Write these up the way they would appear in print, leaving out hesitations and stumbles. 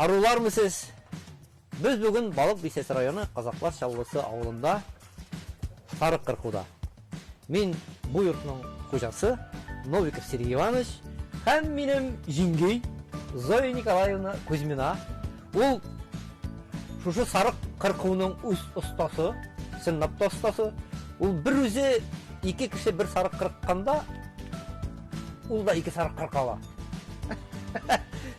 Arılarmısыз? Biz bugün Balık Lisesi rayonu Kazaklar Şallısı avlunda sarık kırkуда. Мен bu yurtның hocası Novikov Сергей Иванович һәм минем жиңгей Зоя Николаевна Кузьмина. Ул шушы сарык кыркуның ustaсы, сынапта ustaсы. Ул бер үзе ике кеше бер сарык кыркканда, ул да ике сарык кыркала.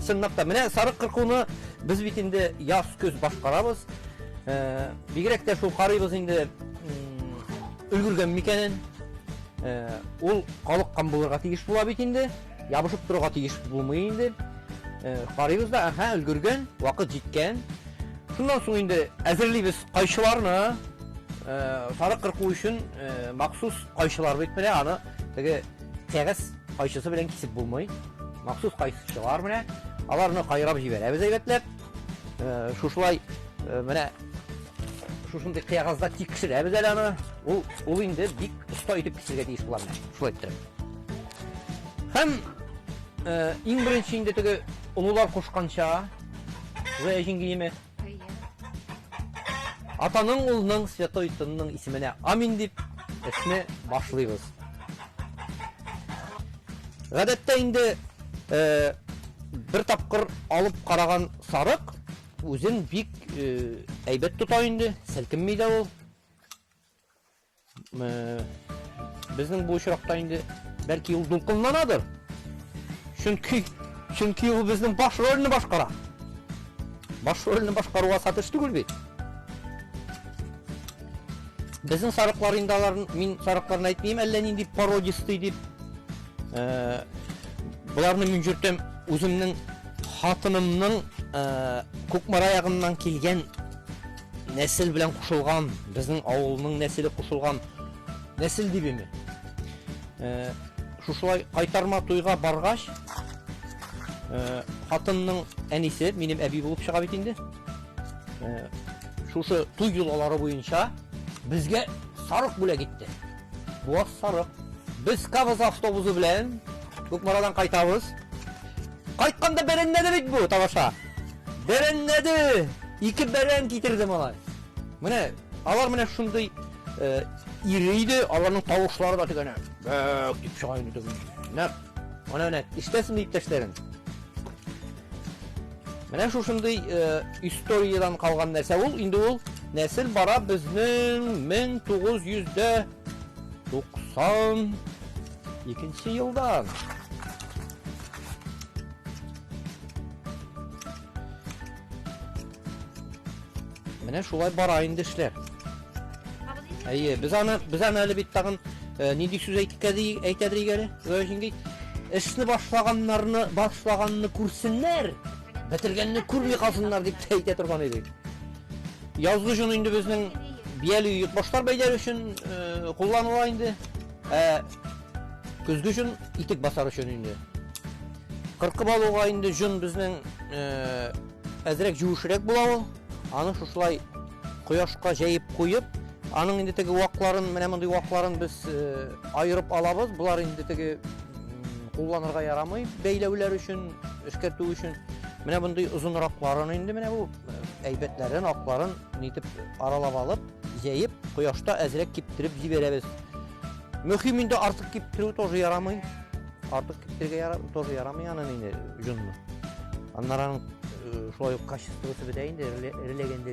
Сынапта менә сарык кыркуны biz бит инде яз көз башкарабыз. Бигрәк тә шул карыйбыз инде өлгөргән микәнен. Ул калыккан булырга тиеш була бит инде. Ябышып торырга тиеш булмый инде. Карыйбыз да, өлгөргән, вакыт җиткән. Шундан соң инде әзерлибез кайшыларны. Сарык кырку өчен махсус кайшылар бит менә аны теге тәгъиз кайшысы белән кисеп булмый. Махсус кайшылар менә аларны кайрап җибәрәбез әйбәтләп. Шушылай менә шушындый кыягызда тикшерәбез әле аны. Ул инде бик оста итеп кисергә тиеш була менә. Шулай итеп. Һәм иң беренче инде теге улулар кушканча Зоя җиңгиеме атаның улының святой тынның исеменә амин дип эшне башлыйбыз. Гадәттә инде бер тапкыр алып караган сарык үзен бик әйбәт тота инде, селкенми дә ул. Безнең бу очракта инде бәлки ул дулкынланадыр. Чөнки ул безнең баш рольне башкара. Баш рольне башкаруга сатыш түгел бит. Безнең сарыклар инде аларны мин сарыкларны әйтмим, әллә нинди пародисты дип. Буларны мин җөртәм үземнең хатынымның Күкмара ягыннан килгән нәсел белән кушылган, безнең авылның нәселе кушылган нәсел дибеме. Шушылай кайтарма туйга баргач, хатынның әнисе минем әби булып чыга бит инде. Шушы туй юллары буенча безгә сарык бүләк итте. Буаз сарык. Без Каваз автобусы белән Күкмарадан кайтабыз. Кайтканда бәрәннәде бит бу, таваша. Бәрәннәде. Ике бәрән китерде малай. Менә алар менә шундый ире иде, аларның тавышлары да тегәнә. Бәк дип чыга инде теге. Менә иштәсен иптәшләрен. Менә шушындый историyadan калган нәрсә ул, инде ул нәсел бара безнең 1992 елдан. Менә шулай бара инде эшләр. Әйе, без аны әле бит тагын нинди сүз әйтәдер иде, Зояҗиңгей. Эшне башлаганны күрсеннәр, бетергәнне күрми калсыннар дип әйтә торган идек. Язгы җын инде безнең бияле йортбашлар бәйләр өчен кулланыла инде. Көзгө җын итек басар өчен инде. Кыркып алуга инде җын безнең әзрәк җуышрак була ул. Аны шушылай кояшка җәеп куеп, аның инде теге вакларын, менә мондый вакларын без айырып алабыз. Булар инде теге кулланырга ярамый, бәйләүләр өчен, эшкәртү өчен. Менә мондый озынракларын инде менә бу әйбәтләрен, акларын нитеп аралап алып, җәеп кояшта әзрәк киптереп җибәрәбез. Мөһим инде артык киптерү тоже ярамый. Артык киптерергә тоже ярамый аны инде җынны. Аннан шулай ук качествосы бит инде эрелегәндә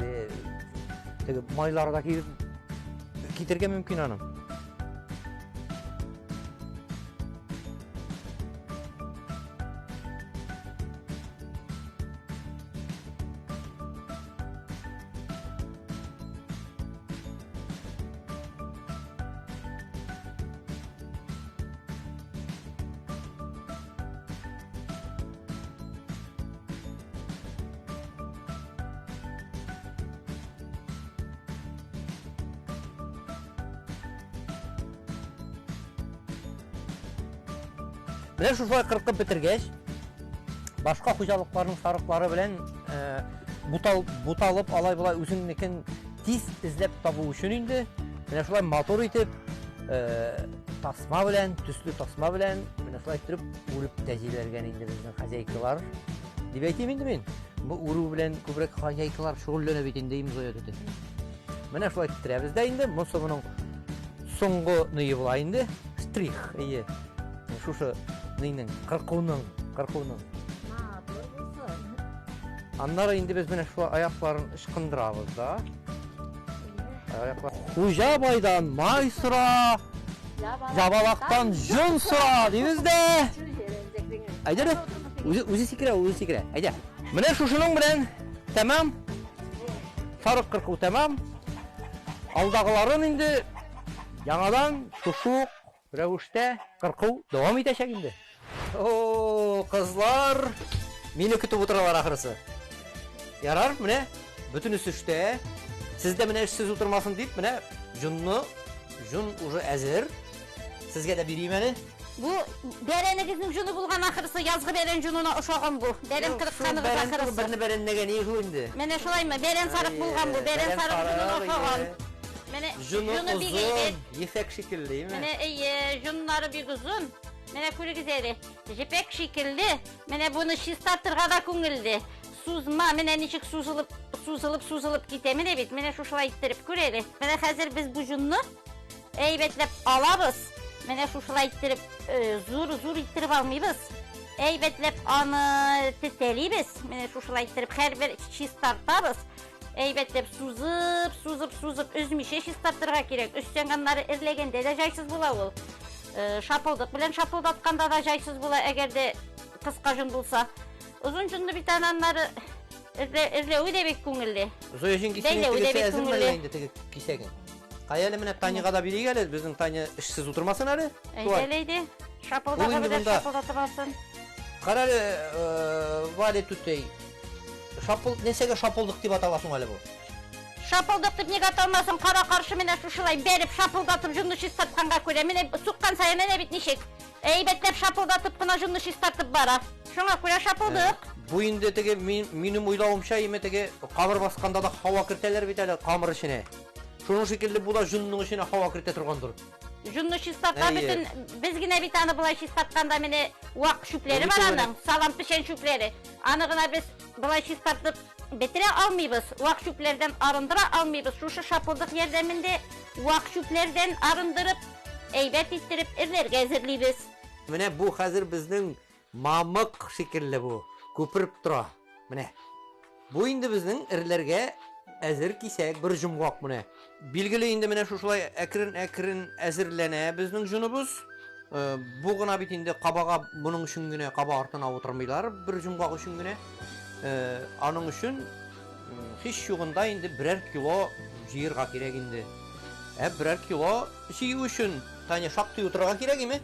теге майларда китергә мөмкин аны. Менә шулай кыркып бетергәч, башка хуҗалыкларның сарыклары белән буталып алай-булай үзеңнекен тиз эзләп табу өчен инде менә шулай мотор итеп тасма белән, төсле тасма белән менә шулай итеп үреп тәҗиләргән инде безнең хозяйкалар. Дип әйтим инде мин. bu uruu bilen köprek hayaykalar şogullana bitin deyimiz oya dedi. Mene şulay titremiz de indi. Monsa bunun songu nıyı bula indi. Strih, iyi. Şuşu nıyının, kırkıvının. Anlara indi biz mene şu ayakların ışkındırabız da. Huja baydan may sıra, jabalaktan jun sıra deyimiz de. Ayda de, uzi sikire. Ayda. Mene şuşunun bilen, tamam. Sarık kırkıv tamam. Aldağıların indi yanadan şuşuk revuşte kırkıv devam edecek indi. Oo kızlar, meni kütüp oturalar ahırısı. Yarar mene, bütün üstüşte. Sizde mene işsiz oturmasın deyip mene jun ucu ezir. Sizge de biriyim meni. Bu berenigizin junu bulgan ahırısı yazgı beren jununa uşağım bu. Beren kırıkkanıgız ahırısı. Birini beren nege neyi indi. Mene şolay mı? Beren sarık bulgan bu. Beren sarık jununa uşağım. Mene Junu bir uzun, geydir. yifek şekilli değil mi? Mene junları bir uzun. Mene kuru güzeli. Jipek şekilli. Mene bunu şistattırga da kungildi. Suzma, mene nişik suzulup gite. Mene bit, mene şuşla ittirip kureli. Mene hazır biz bu junnu eybetlep alabız. Mene şuşla ittirip zur ittirip almayız. Eybetlep anı titeliyiz. Mene şuşla ittirip her bir şistartabız. Eybetlep suzup üzmüşe şistarttırga gerek. Üstten kanları irlegende de jaysız bula ol. Şapıldık bilen şapıldatkanda da jaysız bula eğer de kıska jun bulsa. Uzun junlu bir tane anları irlevi de bek kungilli. Zoyuşun kisinin tigisi ezir mi indi tigi kisegin? Kayali mene Tanya'ga da biri gelir, bizim Tanya işsiz oturmasın arı. Eydeleydi, şapıldağı bilen şapıldatımasın. Kararı vali tutey. Nesege şapıldık deyip atalasın hali bu. Şapıldık deyip negat olmasın, kara karşı mene şuşulay berip şapıldatıp junnu şistatkanга köre. Mene sukkan saya mene bitnişik. Eybetlep şapıldatıp kına junnu şistatıp bara. Şuna köre şapıldık. Bu indi tege minum uylavımşa yeme tege kamır baskanda da hava kirteler biteli kamır işine. Şunun şekilde bu da junnun işine hava kirte turgandır. Junnu şistatka bütün bizgine bir tane bulay şistatkanda mene vak şüpleri var anın. Salam pişen şüpleri. Anıgına biz bulay şistatıp betire almayız. Vak şüplerden arındıra almayız. Şu şapıldık yerdeminde vak şüplerden arındırıp eybet ittirip irler gezirliyiz. Mene bu hazır bizning mamık şekilli bu. Köpürüp tura. Mene. Bu indi bizning irlerge ezir kisek bir jumgak mene. Bilgili indi mene şuşulay ekrin ezirlene bizning junubuz. Bu gına bitinde kabaga bunun üçün güne kaba artına oturmaylar. Bir jumgak üçün güne. Anın üçün hiç yoğunda indi birer kilo jiyirga kirek indi. Birer kilo şey üçün tane şaktı oturga kirek mi?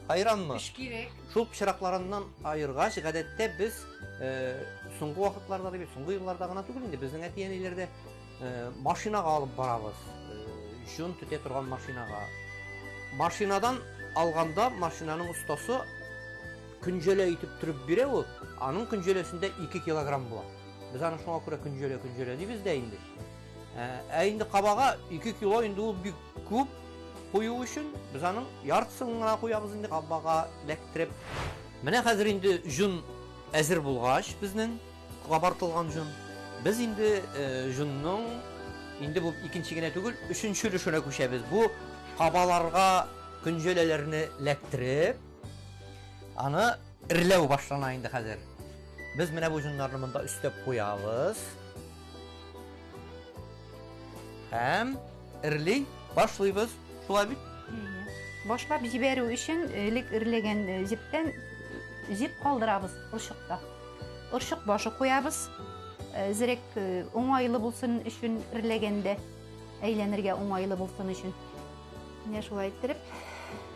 Hayran mı? İş gerek. Şul pişiraklarından ayırgaç gadette biz soňgu wagtlarda da soňgu ýyllarda gana tugul indi bizning etiýenlerde maşinaga alyp barabız. Jun tüte turgan maşinaga. Maşinadan alganda maşinanyň ustasy künjele ýitip turup bire o. Anyň künjelesinde 2 kilogram bolar. Biz any şoňa görä künjele diýibiz de indi. Indi kabaga 2 kilo indi o bir kup koyu üçün biz anyň ýartysyny goýabys indi kabaga lektirip. Mene hazır indi jun ezir bulgaç bizning kabartylgan jun. Biz indi junnyň indi bu ikinçigine tugul üçünçülüşüne köşebiz. Bu kabalarga künjelelerini lektirip anı irlew başlana indi hazır. Biz mene bu junlarny munda üstlep goýabys. Hem irli başlaýbys. Şulay bit. Başlap jiberi üçün irlegen jipten jip kaldırabız ırşıkta. Irşık başı koyabız. Zirek oňaýly bolsun üçün irlegende eýlenirge oňaýly bolsun üçün. Ne şulay ettirip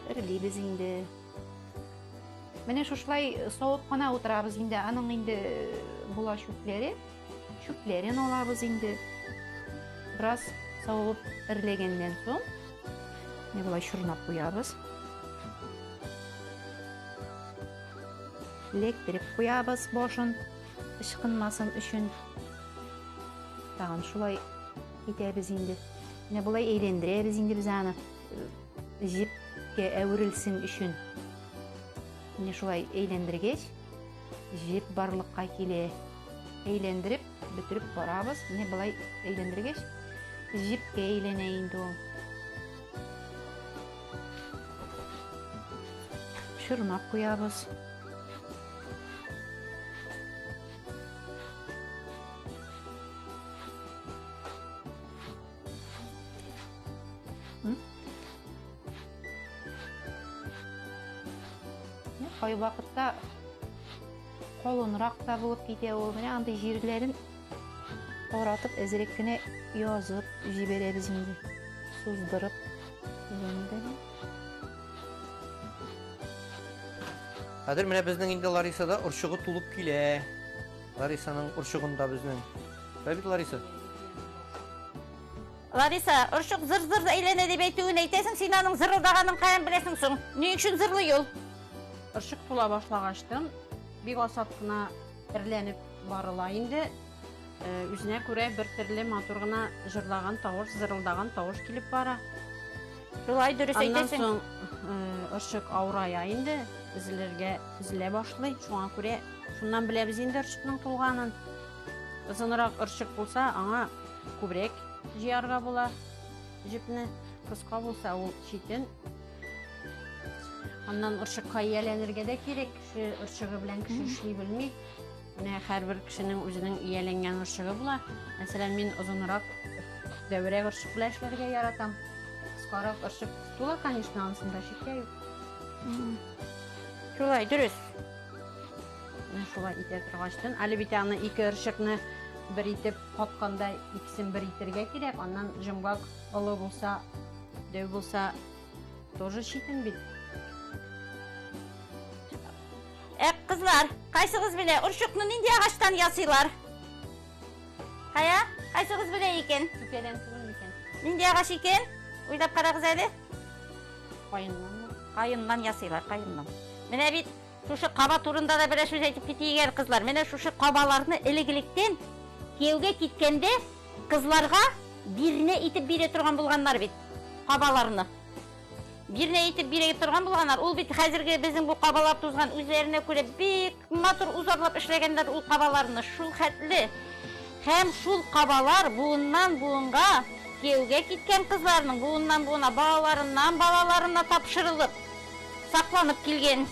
irlibiz indi. Mene şuşlay soğutkana oturabız indi. Anyň indi bula şüplerin olabız indi. Biraz soğup irlegenden soň ne bulay şurnap koyabız. Lektirip koyabız boşun. Işkınmasın üçün. Tağın şulay etebіз indi. Ne bulay eğlendirebіз indi biz anı. Jipke äwrilsin üçün. Ne şulay eğlendirgeç. Jip barlıkka kile. eýlendirip bitirip barabız. Ne bulay eýlendirgeç. Jipke eýleneýindi o. Şırnak koýabız. Kay vakıtta kolunrak da bulup gide o. Mene anda jirlerin oratıp ezirekkine yazıp jibere bizimdi. Suzdırıp. Hadir mene bizning indi Larisa'da urşuğu tulup kile. Larisa'nın urşuğunda bizning. Tabii Larisa. Larisa, ırşık zır zır eğlenedi beytüğün eytesin, sen anın zırıldağanın kayan bilesin son. Ne üçün zırlı yol? Irşık tula başlagaçtım. Bir osatqına irlenip barıla indi. Üzüne göre bir tirli maturgına jırlagan tavuş, zırıldagan tavuş kilip bara. Şulay dürüs Ondan eytesin. soň ırşık auraya indi. Izlerge izle başlay. Şoňa göre şundan bilebiz indi ırşıkның tulganyn. Izınırak ırşık bolsa aňa köbrek jiýarga bolar. Jipni kıska bolsa ol şiten. Ondan ırşık kaýýalenirge de kerek. Şu ırşıgy bilen kişi işli bilmi. Ne her bir kişinin özünün iýelengen ırşıgy bolar. Meselem men uzunrak döwrek ırşık bilen işlerge yaratam. Kıskarak ırşık tula конечно ansında şeker yok. Şulay dürüs. Men şulay ite turgaçtyn. Ali bir tane iki ırşıkny bir itip kopkanda ikisin bir itirge kerek. Ondan jymgak ılı bolsa, döw bolsa тоже şiten bit. Kızlar, kaysı kız bile ırşıkны nindi ağaçtan yasıylar? Haya, kaysı kız bile iken? Süpeden tulun iken. Nindi ağaç iken? Uydap kara kız eli? Kayınlan mı? Kayından yasıylar, kayından. Mene bit, şuşu kaba turunda da bir söz etip bitiýär kızlar. Mene şuşu kabalarını eligilikten kevge gitkende kızlarga birine itip bire turgan bulganlar bit. Kabalarını. Birine itip bire turgan bulganlar. Ul bit hazırki bizim bu kabalar tuzgan üzerine göre bik matur uzarlap işlegenler ul kabalarını. Şul hatli. Hem şul kabalar buğundan buğunga kevge gitken kızlarının buğundan buğuna bağlarından balalarına tapşırılıp saklanıp kilgen.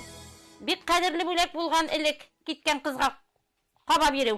Bir kadirli bülek bulgan elek gitken kızga kaba birew.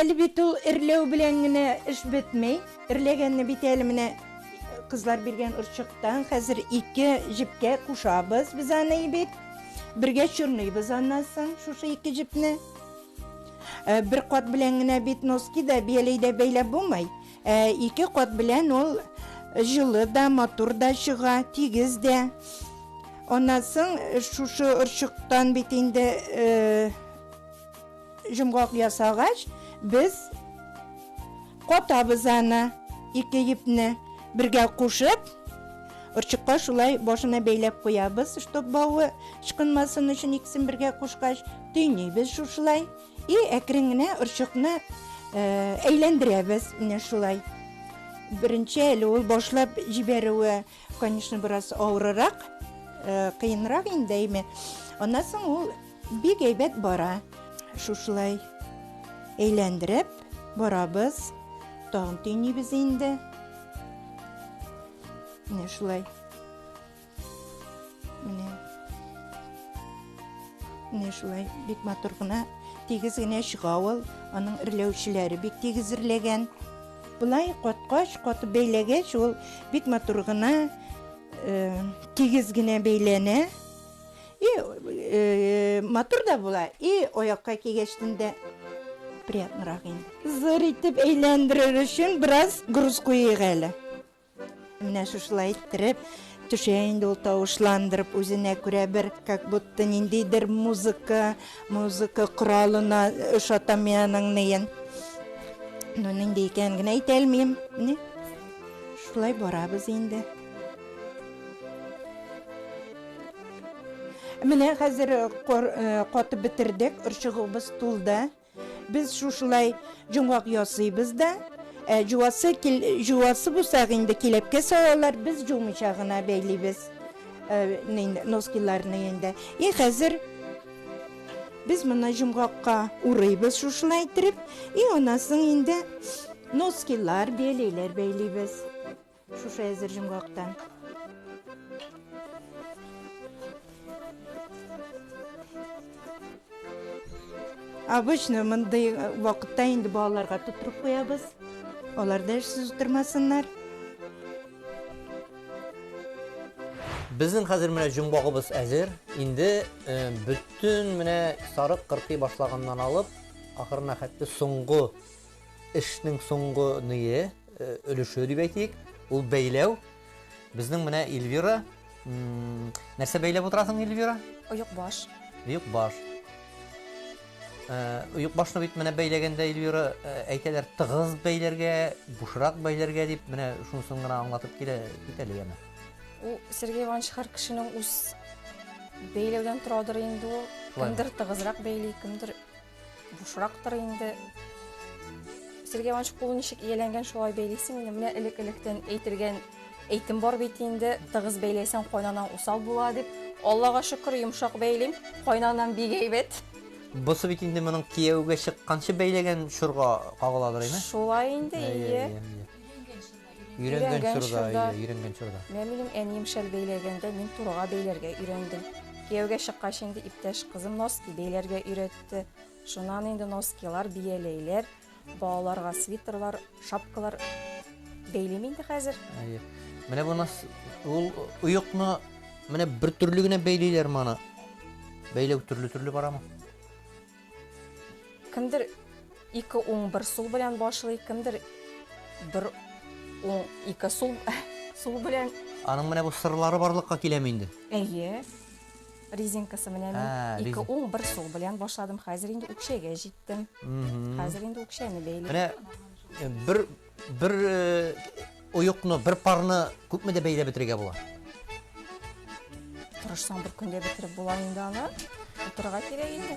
Әлі бит ул ирлеу белән генә эш бетмәй. Ирләгәнне бит әле менә кызлар биргән ырчыктан хәзер 2 җипкә кушабыз без аны бит. Бергә чорныйбыз аннан соң шушы 2 җипне. Бер кат белән генә бит носки да бияләйдә бәйләп булмай. 2 кат белән ул җылы да, матур да чыга, тигез дә. Ondan soň şuşu ırşıktan bit indi jumgaq yasagaç biz qotabız ana 2 ipni birge qoşup ırşıkka şulay başına beylep qoyabız, ştop bağı çıkınmasın üçün ikisini birge qoşqaç düyneybiz şuşulay. Ekringine ırşıkni eğlendiremiz mine şulay. Birinci eli ol başlap jiberiwi, конечно, biraz ağırırak. Kıyınrak indeymi. Ondan sonra o bir geybet bara. Şuşulay eğlendirip barabız. Dağın tüynüyüz indi. Ne şulay. Ne şulay. Bik maturguna tegiz gine şıqavıl. Onun irlevçileri bik tegiz irlegen. Bulay qotqaş, qotu beylegeç ol bik maturguna tegizgine beylene. Матур да була. Оякка кегештинде приятныраак инде. Зыр итеп эйлендирер үчүн бираз груз коюйк эле. Менә шушулай иттирип, түшөйүндө ул табышландырып, өзүнө көрө бир как будто ниндейдир музыка куралына ошотам мен аңнайын. Нинде экенин айта алмайм. Шулай барабыз инде. Менә хәзер катып битердек, ырчыгыбыз тулда. Biz şuşulay jumgaq yasıyбыз да. Juvası bulsaq indi kelepke sayalar, biz jumuşağına beyliybiz. Noskilarını indi. Hәзер biz mına jumgaqqa urayбыз şuşulay tirip, ondan soň indi noskilar, beleyler beyliybiz. Şuşa hәзер jumgaqtan. Обычно мындай вакытта инде балаларга тутырып коябыз. Алар да эшсез утырмасыннар. Bizning hozir mana jumg'og'imiz әзер. Endi bütün mana sariq qirqiy boshlagandan olib, oxirina hatto so'nggi ishning so'nggi niye ulushi deb aytaylik. Ul beylev. Bizning mana Elvira narsa beylab o'tirasың Elvira? Oyuq bosh. Oyuq bosh. Uyuq başını bit mene beylaganda Elvira aytalar tig'iz beylerge, bushroq beylerge deb mene şunusun gana anlatib keteli yana. U Sergey Ivanoviç har kishining o'z beylevdan turadir endi u. Kimdir tig'izroq beyli, kimdir bushroqdir endi. Sergey Ivanoviç qo'lini nishik elangan shu oy beylisin, mene ilik-ilikdan aytilgan aytim bor bit endi tig'iz beylaysan qo'ynadan usal bo'ladi deb. Allohga shukr yumshoq beylim, qo'ynadan begaybet. Buсы bit endi mening kiyevga chiqqancha beylagan shurga qog'aladir emi? Şolay indi iyi. Үйренген шурда. Men benim en yumshal beylaganda men turg'a beylerge үйrendim. Kiyevga chiqqach endi iptash qizim noski beylerge үйretdi. Shundan endi noskilar, biyeleyler, bolalarga sviterlar, shapkalar beyleyim endi hozir. Mana bu ul uyuqni mana bir turligine beyleyler mana. Beylev turli barama. Kimdir 2-11 sul bilan boshlaydi, kimdir 1-12 sul bilan. Aның mana bu sırları barlıqqa kelem endi. Rezinkasi bilan 2-11 sul bilan boshladim. Hozir endi o'kshaga yetdim. Hozir endi o'kshani beylayman. Mana bir oyuqni, bir parni ko'pmida beylab bitirga bo'lar. Turishsam bir kunda bitirib bo'lar endi ana. O'tirga kerak endi.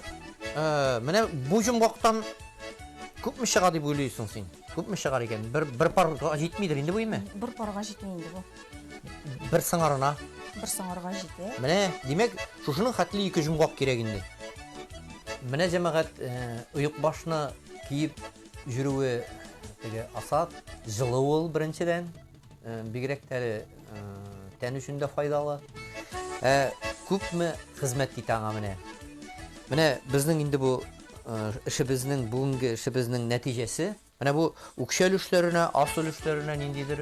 Mana bu jumg'oqdan ko'pmi chiqadi deb o'ylaysan sen? Ko'pmi chiqar ekan? Bir parga yetmaydir endi bu emi? Bir parga yetmaydi bu. Bir sыңарына. Bir sыңарга yetdi. Mana demak, şuşunun xatli 2 jumg'oq kerak endi. Mana jamoat uyuq boshni kiyib yürüvi asat, жылы ol birinchidan. Bigrak tan uchun da foydali. Ko'pmi xizmat etanga mana. Mana bizning endi bu işibizning bugungi işibizning natijasi mana bu ukshal ushlarına, asıl ushlarına nindidir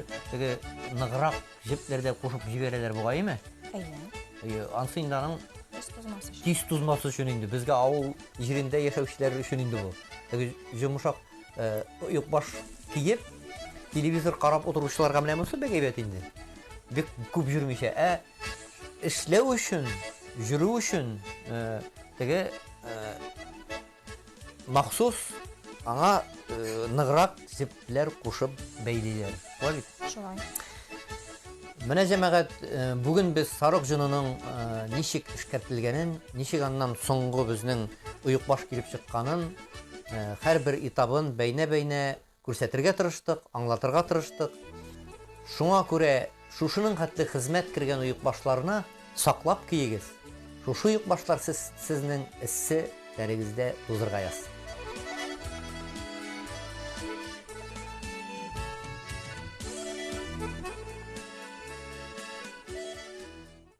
nıgrak jiplerde koşup jibereler buğayımı? Aynen. Ansıyındanın Hiç tozması şu. tis tuzması üçün indi. Bizge avul jirinde yaşauşlar üçün indi bu. Jumuşak yokbaş kiyip televizor qarab oturuşlarga bilemisi bek evet indi. Bek көп жүрмеше. İşlev üçün, жүрү üçün maxsus аңа нығырақ жіптілер қушып бәйлейлер. Şolay. Менә җәмәгать, бүген без сарык җынының ничек эшкәртелгәнен, ничек аннан соңгы безнең уйык баш килеп чыкканын, һәрбер этабын бәйнә-бәйнә күрсәтергә тырыштык, аңлатырга тырыштык. Шуңа күрә шушының хәтле хезмәт кергән уйык башларына саклап киегез. Шушы уйык башлар сезнең эссе дәрегездә тузырга яз.